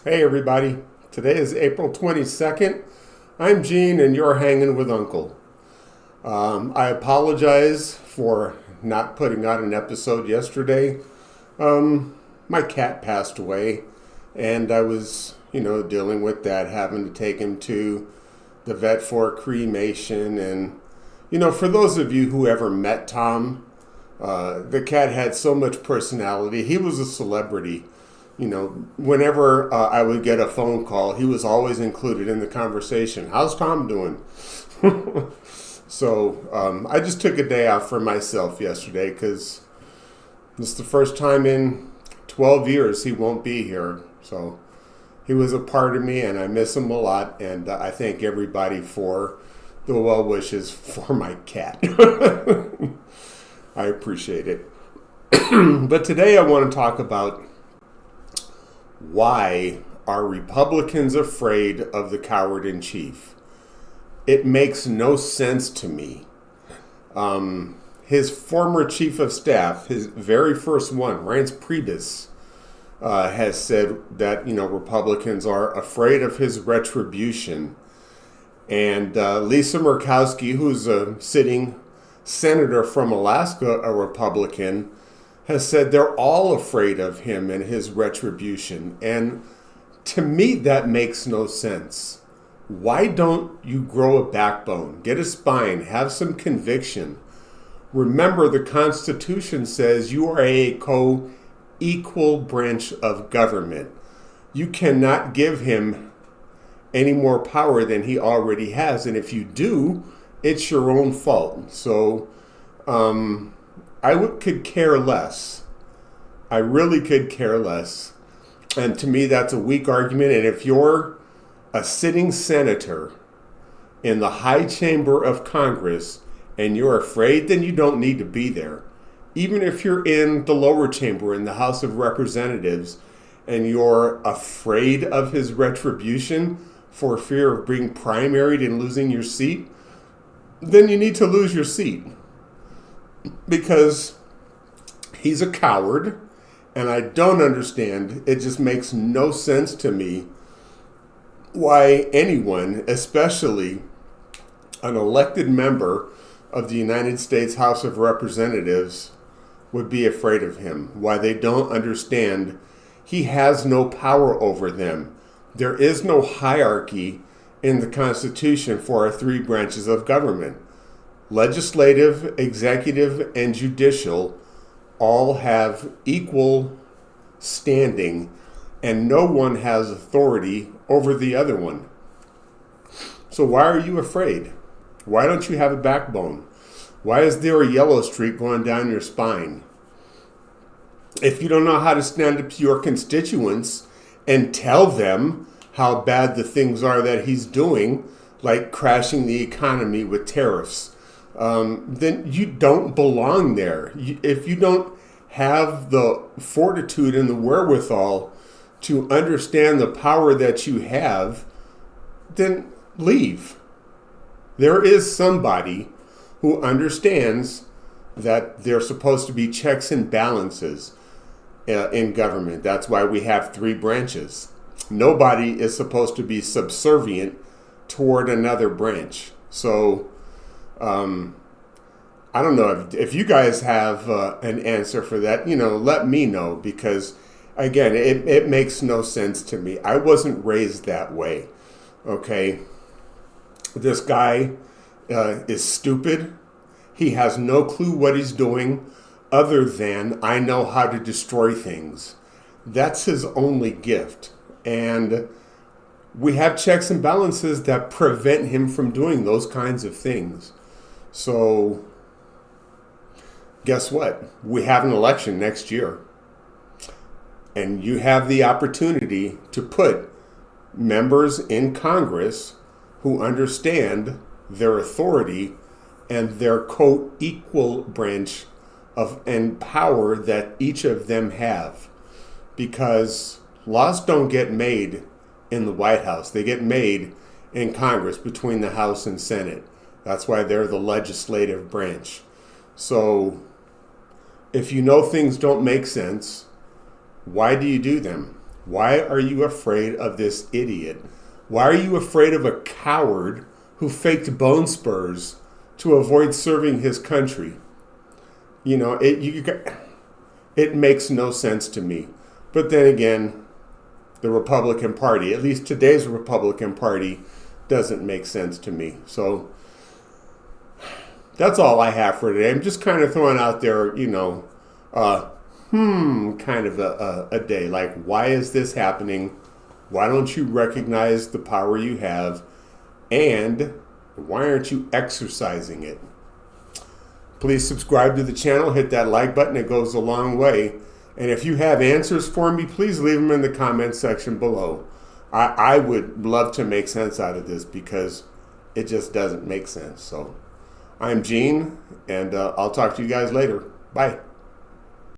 Hey everybody, today is April 22nd. I'm Gene and you're hanging with Uncle. I apologize for not putting out an episode yesterday. My cat passed away and I was, dealing with that, having to take him to the vet for cremation. And, for those of you who ever met Tom, the cat had so much personality. He was a celebrity. Whenever I would get a phone call, he was always included in the conversation. How's Tom doing? So I just took a day off for myself yesterday because this is the first time in 12 years he won't be here. So he was a part of me and I miss him a lot. And I thank everybody for the well wishes for my cat. I appreciate it. But today I want to talk about why are Republicans afraid of the coward in chief? It makes no sense to me. His former chief of staff, his very first one, Reince Priebus, has said that Republicans are afraid of his retribution. And Lisa Murkowski, who's a sitting senator from Alaska, a Republican, has said they're all afraid of him and his retribution. And to me, that makes no sense. Why don't you grow a backbone, get a spine, have some conviction? Remember, the Constitution says you are a co-equal branch of government. You cannot give him any more power than he already has. And if you do, it's your own fault. So, could care less. I really could care less. And to me, that's a weak argument. And if you're a sitting senator in the high chamber of Congress and you're afraid, then you don't need to be there. Even if you're in the lower chamber in the House of Representatives and you're afraid of his retribution for fear of being primaried and losing your seat, then you need to lose your seat. Because he's a coward, and I don't understand. It just makes no sense to me why anyone, especially an elected member of the United States House of Representatives, would be afraid of him. Why they don't understand he has no power over them. There is no hierarchy in the Constitution for our three branches of government. Legislative, executive, and judicial all have equal standing, and no one has authority over the other one. So why are you afraid? Why don't you have a backbone? Why is there a yellow streak going down your spine? If you don't know how to stand up to your constituents and tell them how bad the things are that he's doing, like crashing the economy with tariffs, then you don't belong there. If you don't have the fortitude and the wherewithal to understand the power that you have, then leave. There is somebody who understands that there's supposed to be checks and balances in government. That's why we have three branches. Nobody is supposed to be subservient toward another branch. So, I don't know if you guys have an answer for that, let me know, because again, it makes no sense to me. I wasn't raised that way. Okay. This guy is stupid. He has no clue what he's doing other than I know how to destroy things. That's his only gift. And we have checks and balances that prevent him from doing those kinds of things. So, guess what? We have an election next year. And you have the opportunity to put members in Congress who understand their authority and their co-equal branch of and power that each of them have. Because laws don't get made in the White House. They get made in Congress between the House and Senate. That's why they're the legislative branch. So if you know things don't make sense, why do you do them? Why are you afraid of this idiot? Why are you afraid of a coward who faked bone spurs to avoid serving his country? You know, it makes no sense to me. But then again, the Republican Party, at least today's Republican Party, doesn't make sense to me. So that's all I have for today. I'm just kind of throwing out there, kind of a day. Like, why is this happening? Why don't you recognize the power you have? And why aren't you exercising it? Please subscribe to the channel. Hit that like button. It goes a long way. And if you have answers for me, please leave them in the comment section below. I would love to make sense out of this because it just doesn't make sense. So I'm Gene, and I'll talk to you guys later. Bye.